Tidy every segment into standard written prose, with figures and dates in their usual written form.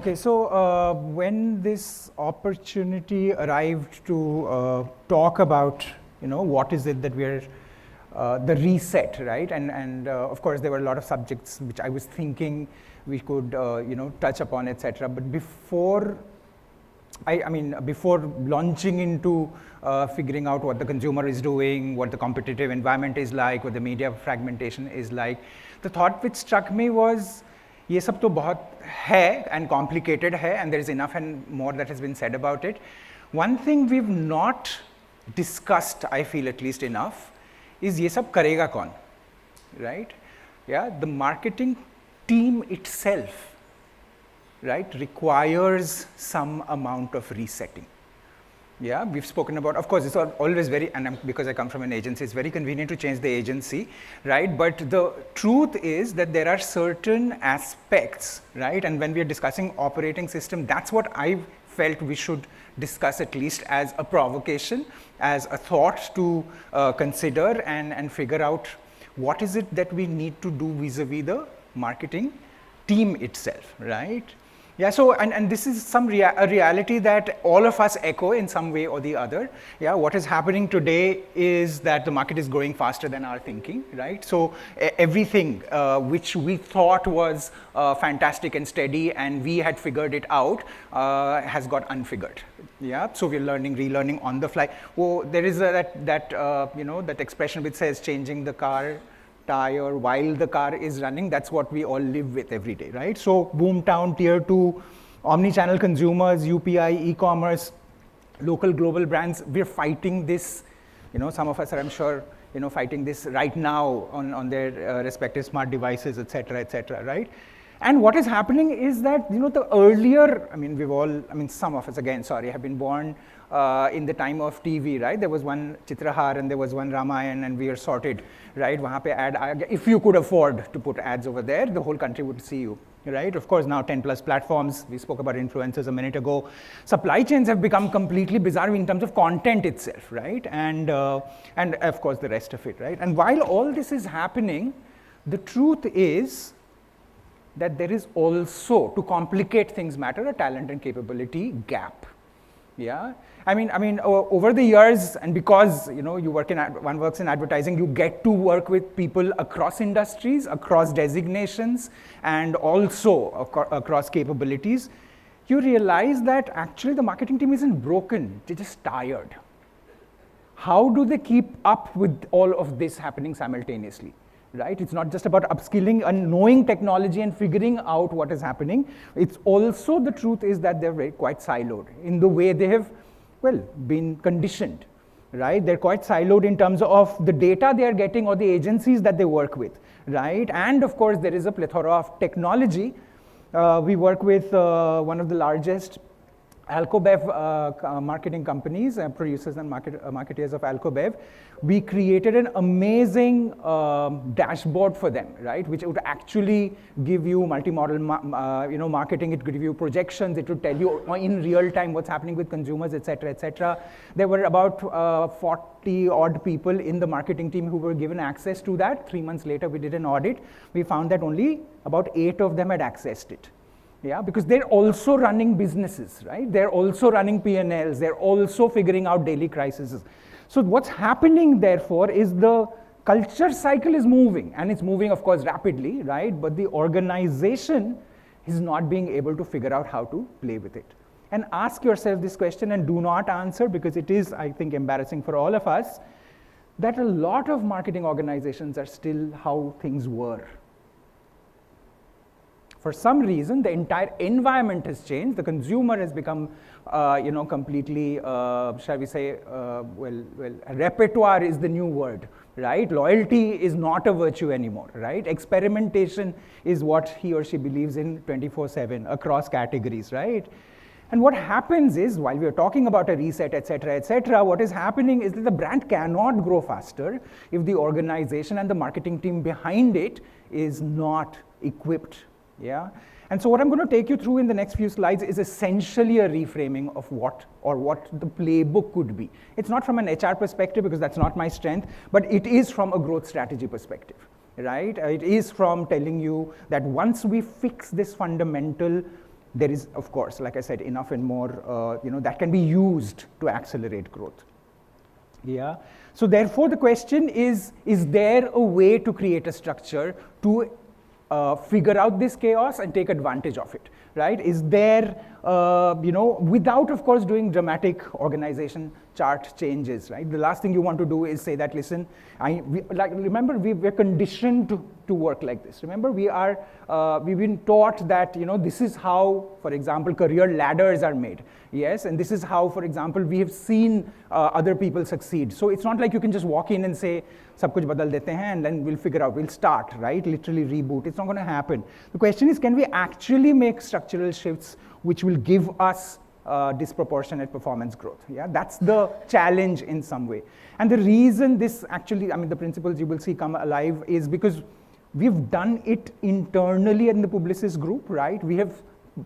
Okay, so when this opportunity arrived to talk about, what is it that we're, the reset, right? And of course, there were a lot of subjects which I was thinking we could, touch upon, etc. But before, before launching into figuring out what the consumer is doing, what the competitive environment is like, what the media fragmentation is like, the thought which struck me was, ये सब तो बहुत है and complicated है, and there is enough and more that has been said about it. One thing we've not discussed, I feel at least enough, is ये सब करेगा कौन, right? Yeah, the marketing team itself, right, requires some amount of resetting. Yeah, we've spoken about, of course, it's always very, and because I come from an agency, it's very convenient to change the agency, right? But the truth is that there are certain aspects, right? And when we are discussing operating system, that's what I felt we should discuss at least as a provocation, as a thought to consider and figure out what is it that we need to do vis-a-vis the marketing team itself, right? Yeah, so, and this is a reality that all of us echo in some way or the other. Yeah, what is happening today is that the market is growing faster than our thinking, right? So everything which we thought was fantastic and steady and we had figured it out has got unfigured. Yeah, so we're learning, relearning on the fly. Oh, there is that expression which says changing the car tire while the car is running. That's what we all live with every day, right? So boomtown, tier 2, omni-channel consumers, UPI, e-commerce, local global brands, we're fighting this. Some of us are, I'm sure, fighting this right now on their respective smart devices, etc., right? And what is happening is that, the earlier, some of us, again, sorry, have been born in the time of TV, right? There was one Chitrahar and there was one Ramayan and we are sorted, right? Wahan pe ad, if you could afford to put ads over there, the whole country would see you, right? Of course, now 10 plus platforms, we spoke about influencers a minute ago. Supply chains have become completely bizarre in terms of content itself, right? And of course, the rest of it, right? And while all this is happening, the truth is that there is also, to complicate things matter, a talent and capability gap. Yeah, over the years, and because one works in advertising, you get to work with people across industries, across designations, and also across capabilities. You realize that actually the marketing team isn't broken; they're just tired. How do they keep up with all of this happening simultaneously? Right? It's not just about upskilling and knowing technology and figuring out what is happening. It's also, the truth is that they're quite siloed in the way they have, been conditioned, right? They're quite siloed in terms of the data they are getting or the agencies that they work with, right? And of course, there is a plethora of technology. We work with one of the largest Alcobev marketing companies, producers and marketeers of Alcobev. We created an amazing dashboard for them, right? Which would actually give you multi-model, marketing. It could give you projections. It would tell you in real time what's happening with consumers, etc., etc. There were about 40 odd people in the marketing team who were given access to that. 3 months later, we did an audit. We found that only about 8 of them had accessed it. Yeah, because they're also running businesses, right? They're also running P&Ls. They're also figuring out daily crises. So what's happening, therefore, is the culture cycle is moving, and it's moving, of course, rapidly, right? But the organization is not being able to figure out how to play with it. And ask yourself this question, and do not answer, because it is, I think, embarrassing for all of us, that a lot of marketing organizations are still how things were. For some reason, the entire environment has changed. The consumer has become, completely, shall we say, repertoire is the new word, right? Loyalty is not a virtue anymore, right? Experimentation is what he or she believes in 24/7 across categories, right? And what happens is, while we are talking about a reset, etc., what is happening is that the brand cannot grow faster if the organization and the marketing team behind it is not equipped. Yeah, and so what I'm going to take you through in the next few slides is essentially a reframing of what the playbook could be. It's not from an HR perspective, because that's not my strength, but it is from a growth strategy perspective, right? It is from telling you that once we fix this fundamental there is, of course, like I said, enough and more, that can be used to accelerate growth. Yeah. So therefore, the question is there a way to create a structure to figure out this chaos and take advantage of it, right? Is there, without, of course, doing dramatic organization chart changes, right? The last thing you want to do is say that, listen, remember, we're conditioned to work like this. Remember, we've been taught that, this is how, for example, career ladders are made. Yes, and this is how, for example, we have seen other people succeed. So it's not like you can just walk in and say, sab kuch badal dete hain, and then we'll figure out, we'll start, right? Literally reboot. It's not going to happen. The question is, can we actually make structural shifts which will give us disproportionate performance growth? Yeah, that's the challenge in some way. And the reason this actually, the principles you will see come alive is because we've done it internally in the Publicis group, right? We have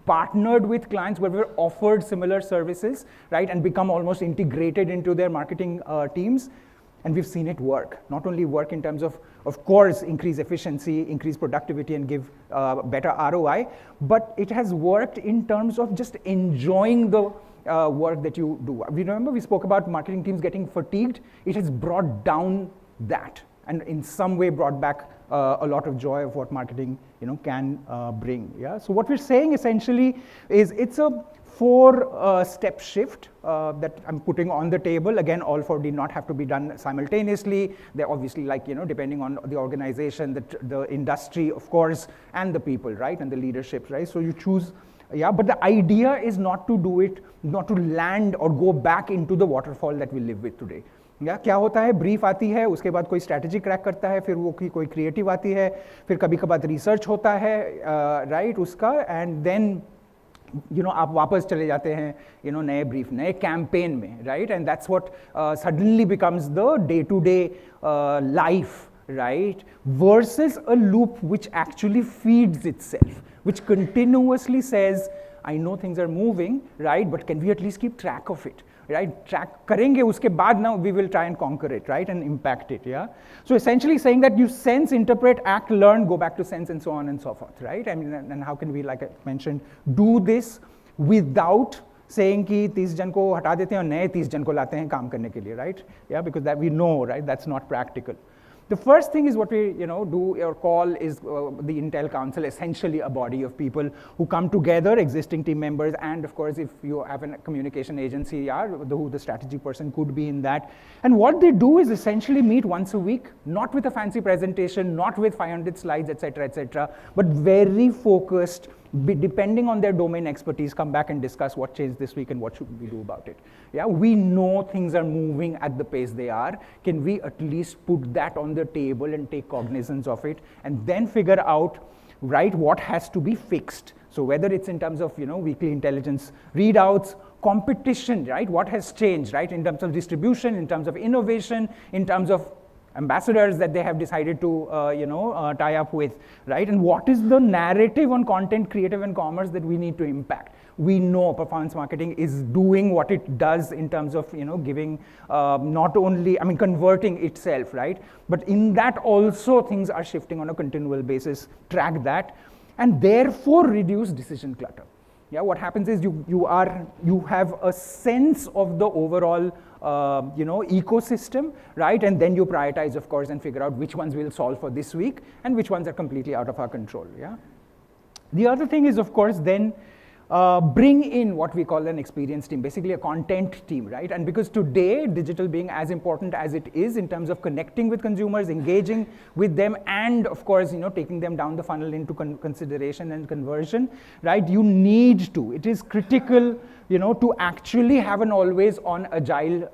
partnered with clients where we've offered similar services, right, and become almost integrated into their marketing teams, and we've seen it work. Not only work in terms of course, increase efficiency, increase productivity, and give better ROI, but it has worked in terms of just enjoying the work that you do. Remember we spoke about marketing teams getting fatigued? It has brought down that, and in some way brought back a lot of joy of what marketing can bring. Yeah. So what we're saying essentially is it's a 4-step shift that I'm putting on the table. Again, all 4 did not have to be done simultaneously. They're obviously depending on the organization, the industry, of course, and the people, right, and the leadership, right. So you choose. Yeah, but the idea is not to do it, not to land or go back into the waterfall that we live with today. या क्या होता है, brief आती है, उसके बाद कोई strategy crack करता है, फिर वो कोई क्रिएटिव आती है, फिर कभी कभार रिसर्च होता है, राइट, उसका, एंड देन आप वापस चले जाते हैं नए ब्रीफ, नए कैंपेन में, right, and that's what suddenly becomes the day to day life, right, versus a loop which actually feeds itself, which continuously says, I know things are moving, right, but can we at least keep track of it, right? Track करेंगे, उसके बाद now we will try and conquer it, right, and impact it, yeah. So essentially saying that you sense, interpret, act, learn, go back to sense, and so on and so forth, right? And how can we, like I mentioned, do this without saying कि 30 जन को हटा देते हैं और नए 30 जन को लाते हैं काम करने के लिए, right? Yeah, because that we know, right, that's not practical. The first thing is what we do or call is the Intel Council, essentially a body of people who come together, existing team members, and of course if you have a communication agency, who the strategy person could be in that. And what they do is essentially meet once a week, not with a fancy presentation, not with 500 slides, etc., but very focused, depending on their domain expertise, come back and discuss what changed this week and what should we do about it. Yeah, we know things are moving at the pace they are. Can we at least put that on the table and take cognizance of it, and then figure out, right, what has to be fixed? So whether it's in terms of weekly intelligence readouts, competition, right, what has changed, right, in terms of distribution, in terms of innovation, in terms of ambassadors that they have decided to tie up with, right? And what is the narrative on content, creative, and commerce that we need to impact? We know performance marketing is doing what it does in terms of giving not only, converting itself, right? But in that also things are shifting on a continual basis. Track that, and therefore reduce decision clutter. Yeah, what happens is you have a sense of the overall ecosystem, right? And then you prioritize, of course, and figure out which ones will solve for this week and which ones are completely out of our control. Yeah. The other thing is, of course, then bring in what we call an experience team, basically a content team, right? And because today, digital being as important as it is in terms of connecting with consumers, engaging with them, and of course, taking them down the funnel into consideration and conversion, right? You need to, it is critical, to actually have an always on agile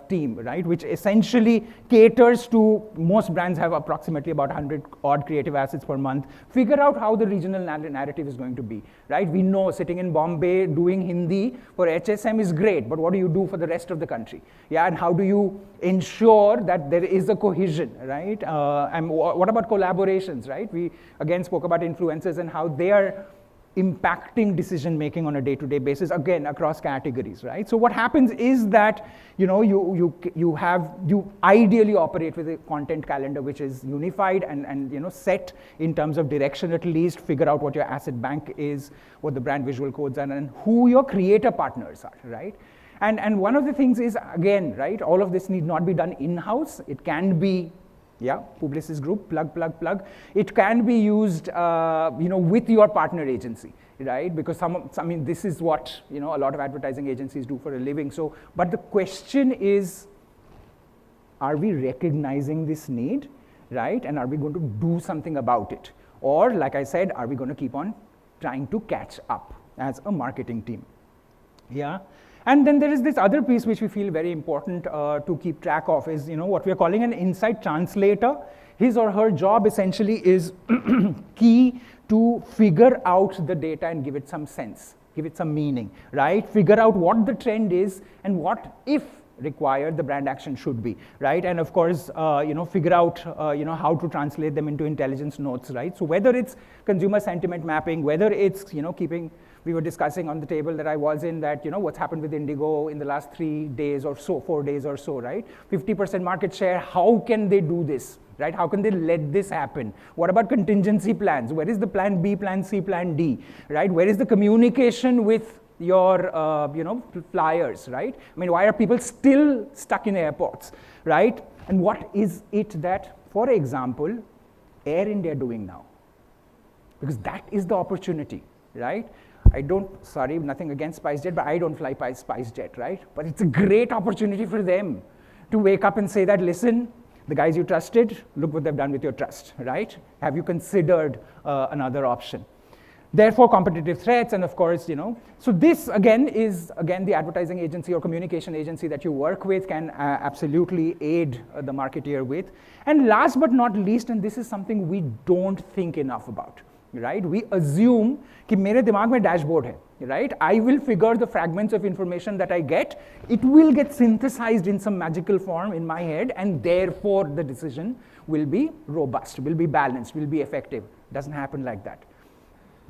team, right? Which essentially caters to, most brands have approximately about 100 odd creative assets per month. Figure out how the regional narrative is going to be, right? We know sitting in Bombay doing Hindi for HSM is great, but what do you do for the rest of the country? Yeah, and how do you ensure that there is a cohesion, right? And what about collaborations, right? We again spoke about influencers and how they are impacting decision making on a day-to-day basis, again across categories, right? So what happens is that you ideally operate with a content calendar which is unified and set in terms of direction, at least figure out what your asset bank is, what the brand visual codes are, and who your creator partners are, right? And one of the things is, again, right, all of this need not be done in-house. It can be, Publicis Group, plug. It can be used, with your partner agency, right? Because this is what, a lot of advertising agencies do for a living. So, but the question is, are we recognizing this need, right? And are we going to do something about it? Or, like I said, are we going to keep on trying to catch up as a marketing team? Yeah. And then there is this other piece which we feel very important to keep track of is, what we are calling an insight translator. His or her job essentially is key to figure out the data and give it some sense, give it some meaning, right? Figure out what the trend is and what, if required, the brand action should be, right? And of course, figure out, how to translate them into intelligence notes, right? So whether it's consumer sentiment mapping, whether it's, we were discussing on the table that I was in that, what's happened with Indigo in the last 3 days or so, 4 days or so, right? 50% market share, how can they do this, right? How can they let this happen? What about contingency plans? Where is the plan B, plan C, plan D, right? Where is the communication with your, flyers, right? I mean, why are people still stuck in airports, right? And what is it that, for example, Air India doing now? Because that is the opportunity, right? Nothing against SpiceJet, but I don't fly SpiceJet, right? But it's a great opportunity for them to wake up and say that, listen, the guys you trusted, look what they've done with your trust, right? Have you considered another option? Therefore, competitive threats, and of course, so this again is the advertising agency or communication agency that you work with can absolutely aid the marketeer with. And last but not least, and this is something we don't think enough about, right? We assume कि मेरे दिमाग में dashboard है, right? I will figure the fragments of information that I get. It will get synthesized in some magical form in my head, and therefore the decision will be robust, will be balanced, will be effective. Doesn't happen like that.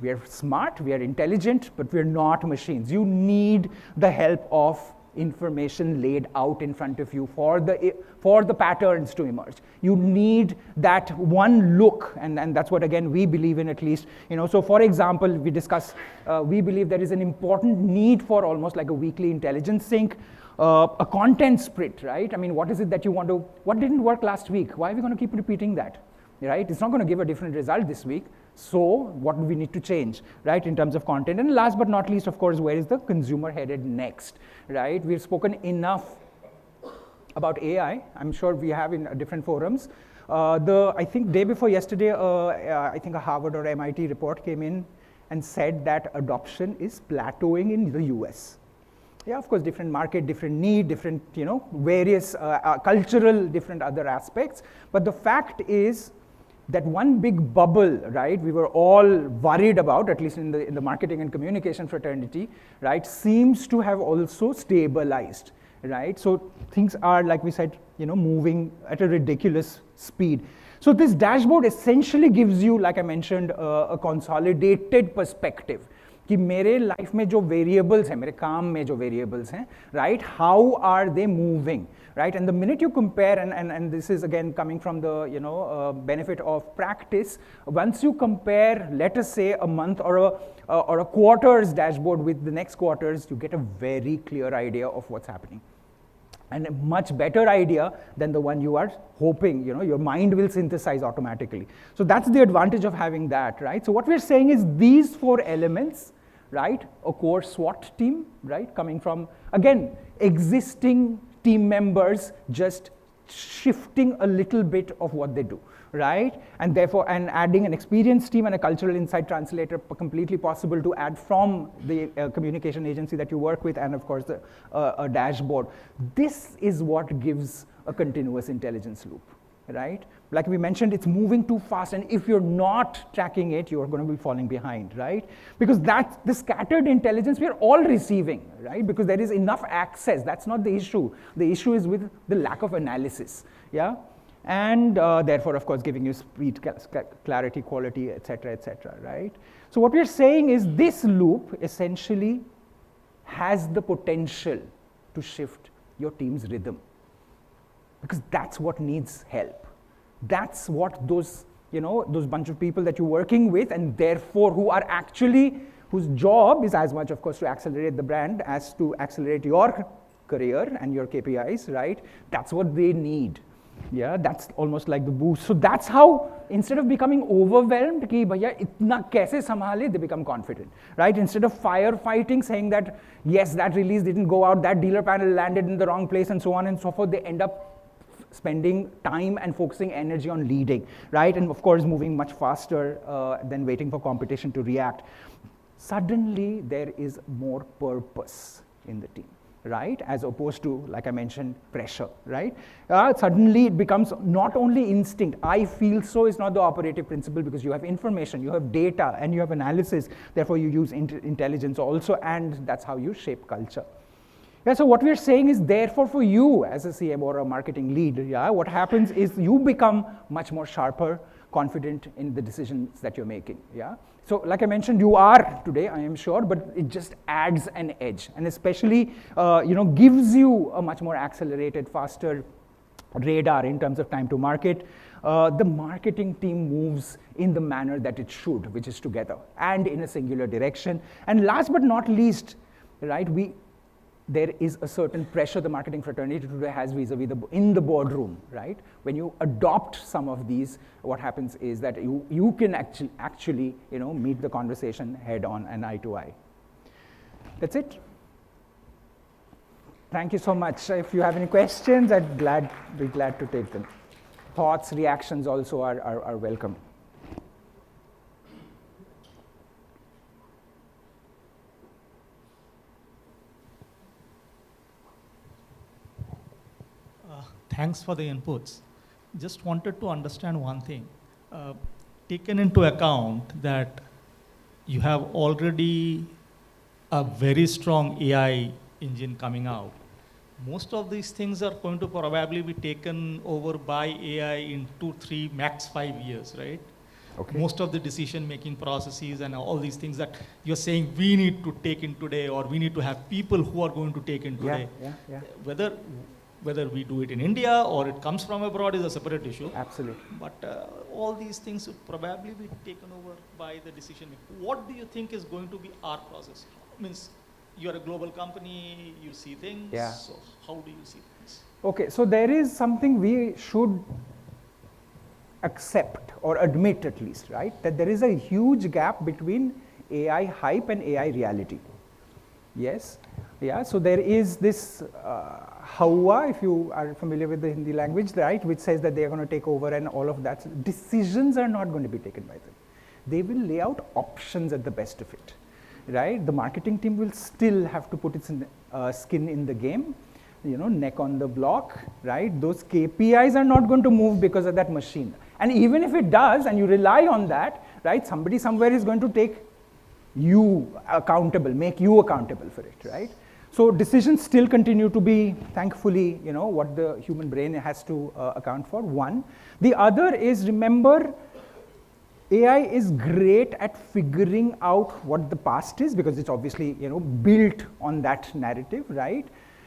We are smart, we are intelligent, but we're not machines. You need the help of information laid out in front of you for the patterns to emerge. You need that one look, and that's what, again, we believe in, at least. So for example, we believe there is an important need for almost like a weekly intelligence sync, a content sprint, right? I mean, what is it that you want to, what didn't work last week? Why are we going to keep repeating that, right? It's not going to give a different result this week. So what do we need to change, right, in terms of content? And last but not least, of course, where is the consumer headed next, right? We've spoken enough about AI. I'm sure we have in different forums. I think day before yesterday, I think a Harvard or MIT report came in and said that adoption is plateauing in the US. Yeah, of course, different market, different need, different, various cultural, different other aspects. But the fact is, that one big bubble, right, we were all worried about, at least in the marketing and communication fraternity, right, seems to have also stabilized, right? So things are, like we said, moving at a ridiculous speed. So this dashboard essentially gives you, like I mentioned, a consolidated perspective. कि मेरे life में जो variables हैं, मेरे काम में जो variables हैं, right, how are they moving? Right, and the minute you compare, and this is again coming from the benefit of practice, once you compare, let us say, a month or a quarter's dashboard with the next quarter's, you get a very clear idea of what's happening, and a much better idea than the one you are hoping, your mind will synthesize automatically. So that's the advantage of having that, right? So what we're saying is these 4 elements, right, a core SWOT team, right, coming from, again, existing team members just shifting a little bit of what they do, right? And therefore, and adding an experienced team and a cultural insight translator, completely possible to add from the communication agency that you work with, and of course, a dashboard. This is what gives a continuous intelligence loop, right? Like we mentioned, it's moving too fast, and if you're not tracking it, you're going to be falling behind, right? Because that's the scattered intelligence we are all receiving, right? Because there is enough access. That's not the issue. The issue is with the lack of analysis, yeah? And therefore, of course, giving you speed, clarity, quality, et cetera, right? So what we're saying is this loop essentially has the potential to shift your team's rhythm, because that's what needs help. That's what those bunch of people that you're working with, and therefore whose job is as much, of course, to accelerate the brand as to accelerate your career and your KPIs, right? That's what they need. Yeah, that's almost like the boost. So that's how, instead of becoming overwhelmed, ki bhaiya itna kaise samhale, they become confident, right? Instead of firefighting, saying that, yes, that release didn't go out, that dealer panel landed in the wrong place, and so on and so forth, they end up spending time and focusing energy on leading, right? And of course, moving much faster than waiting for competition to react. Suddenly, there is more purpose in the team, right? As opposed to, like I mentioned, pressure, right? Suddenly it becomes not only instinct. I feel so is not the operative principle, because you have information, you have data, and you have analysis. Therefore, you use intelligence also, and that's how you shape culture. Yeah, so what we're saying is, therefore, for you as a CM or a marketing lead, yeah, what happens is you become much more sharper, confident in the decisions that you're making, yeah? So like I mentioned, you are today, I am sure, but it just adds an edge, and especially, gives you a much more accelerated, faster radar in terms of time to market. The marketing team moves in the manner that it should, which is together and in a singular direction. And last but not least, right, there is a certain pressure the marketing fraternity today has vis-a-vis in the boardroom, right? When you adopt some of these, what happens is that you can actually meet the conversation head on and eye to eye. That's it. Thank you so much. If you have any questions, I'd be glad to take them. Thoughts, reactions also are welcome. Thanks for the inputs. Just wanted to understand one thing. Taken into account that you have already a very strong AI engine coming out, most of these things are going to probably be taken over by AI in 2, 3, max 5 years, right? Okay. Most of the decision-making processes and all these things that you're saying we need to take in today, or we need to have people who are going to take in today. Yeah. Whether we do it in India or it comes from abroad is a separate issue. Absolutely. But all these things would probably be taken over by the decision maker. What do you think is going to be our process? Means you're a global company, you see things. Yeah. So how do you see things? Okay, so there is something we should accept or admit, at least, right? That there is a huge gap between AI hype and AI reality. Yes. Yeah, so there is this Hawa, if you are familiar with the Hindi language, right, which says that they are going to take over and all of that. Decisions are not going to be taken by them. They will lay out options at the best of it, right? The marketing team will still have to put its skin in the game, neck on the block, right? Those KPIs are not going to move because of that machine. And even if it does, and you rely on that, right, somebody somewhere is going to take you accountable, make you accountable for it, right? So decisions still continue to be, thankfully, what the human brain has to account for, one. The other is, remember, AI is great at figuring out what the past is, because it's obviously, built on that narrative, right?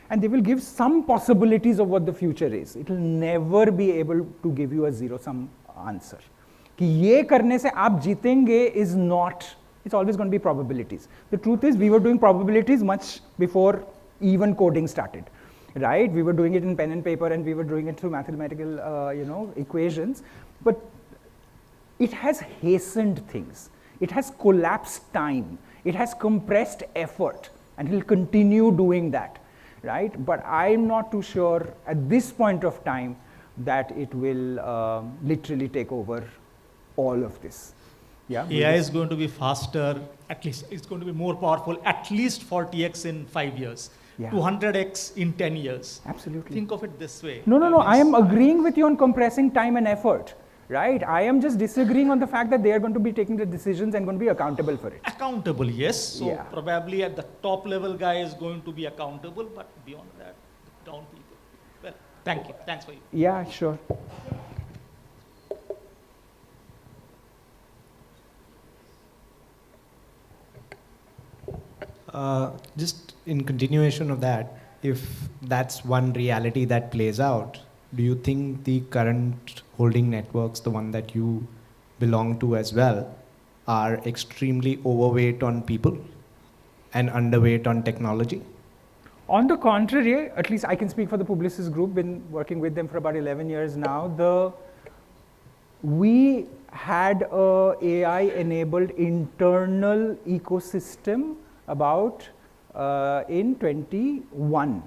And they will give some possibilities of what the future is. It will never be able to give you a zero-sum answer. कि ये करने से आप जीतेंगे is not. It's always going to be probabilities. The truth is, we were doing probabilities much before even coding started, right? We were doing it in pen and paper, and we were doing it through mathematical, equations. But it has hastened things. It has collapsed time. It has compressed effort, and it will continue doing that, right? But I'm not too sure at this point of time that it will literally take over all of this. Yeah, AI is going to be faster, at least it's going to be more powerful, at least 40x in 5 years, 200x in 10 years. Absolutely. Think of it this way. No, I am agreeing with you on compressing time and effort, right? I am just disagreeing on the fact that they are going to be taking the decisions and going to be accountable for it. Accountable, yes. So probably at the top level guy is going to be accountable, but beyond that, down people. Well, thank you. Thanks for you. Yeah, sure. Just in continuation of that, if that's one reality that plays out, do you think the current holding networks, the one that you belong to as well, are extremely overweight on people and underweight on technology? On the contrary, at least I can speak for the Publicis Group, been working with them for about 11 years now. We had a AI-enabled internal ecosystem about in 21.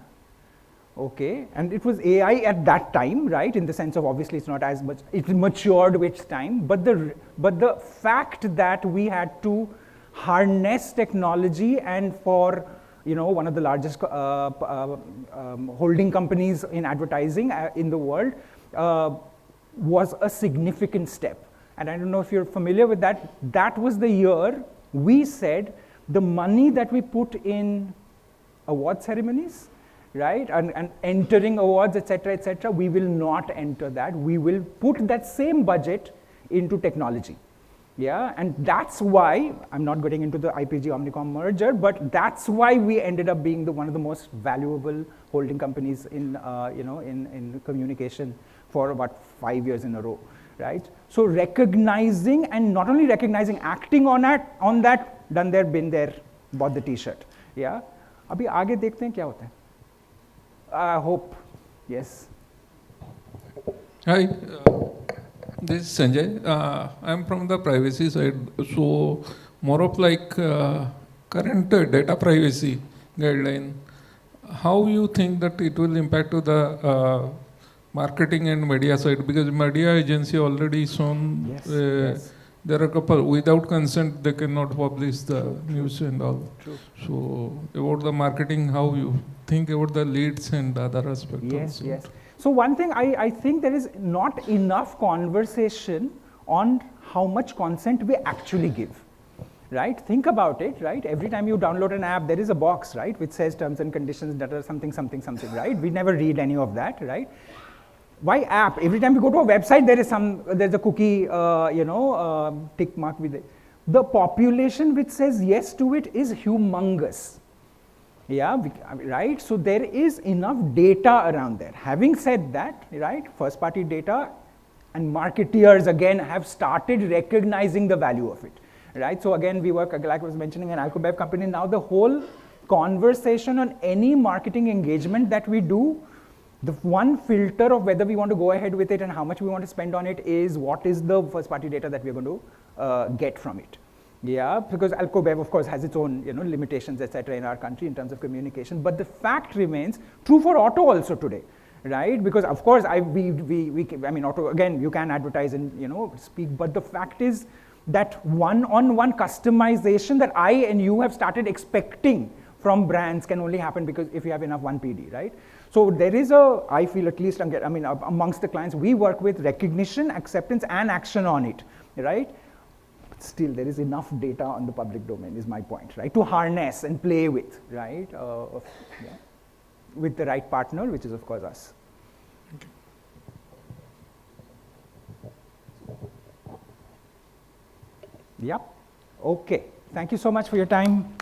Okay, and it was AI at that time, right? In the sense of obviously it's not as much, it matured with time, but the fact that we had to harness technology, and for one of the largest holding companies in advertising in the world was a significant step. And I don't know if you're familiar with that. That was the year we said the money that we put in award ceremonies, right, and entering awards, etc., we will not enter that. We will put that same budget into technology. Yeah, and that's why, I'm not getting into the IPG Omnicom merger, but that's why we ended up being one of the most valuable holding companies in, in communication for about 5 years in a row, right? So recognizing, and not only recognizing, acting on that, done there, been there, bought the t-shirt. Yeah, अभी आगे देखते हैं क्या होता है. I hope, yes. Hi, this is Sanjay. I'm from the privacy side, so more of like current data privacy guideline. How you think that it will impact to the marketing and media side? Because media agency already shown Yes. there are a couple without consent they cannot publish the news and all. True. So about the marketing, how you think about the leads and other aspects? Yes, also? yes. So one thing, I think there is not enough conversation on how much consent we actually give, right? Think about it, right? Every time you download an app, there is a box, right, which says terms and conditions that are something, right? We never read any of that, right? Why app? Every time you go to a website, there's a cookie, tick mark with it. The population which says yes to it is humongous. Yeah, right? So there is enough data around there. Having said that, right, first party data and marketeers again have started recognizing the value of it, right? So again, we work, like I was mentioning, an Alcobev company. Now the whole conversation on any marketing engagement that we do, the one filter of whether we want to go ahead with it and how much we want to spend on it is what is the first party data that we're going to get from it. Yeah, because Alcobev, of course, has its own limitations, etc. in our country in terms of communication. But the fact remains true for auto also today, right? Because of course, I mean, auto, again, you can advertise and speak, but the fact is that one-on-one customization that I and you have started expecting from brands can only happen because if you have enough 1PD, right? So there is I feel at least, I mean, amongst the clients we work with, recognition, acceptance, and action on it, right? Still, there is enough data on the public domain, is my point, right? To harness and play with, right? With the right partner, which is, of course, us. Okay. Yep. Okay. Thank you so much for your time.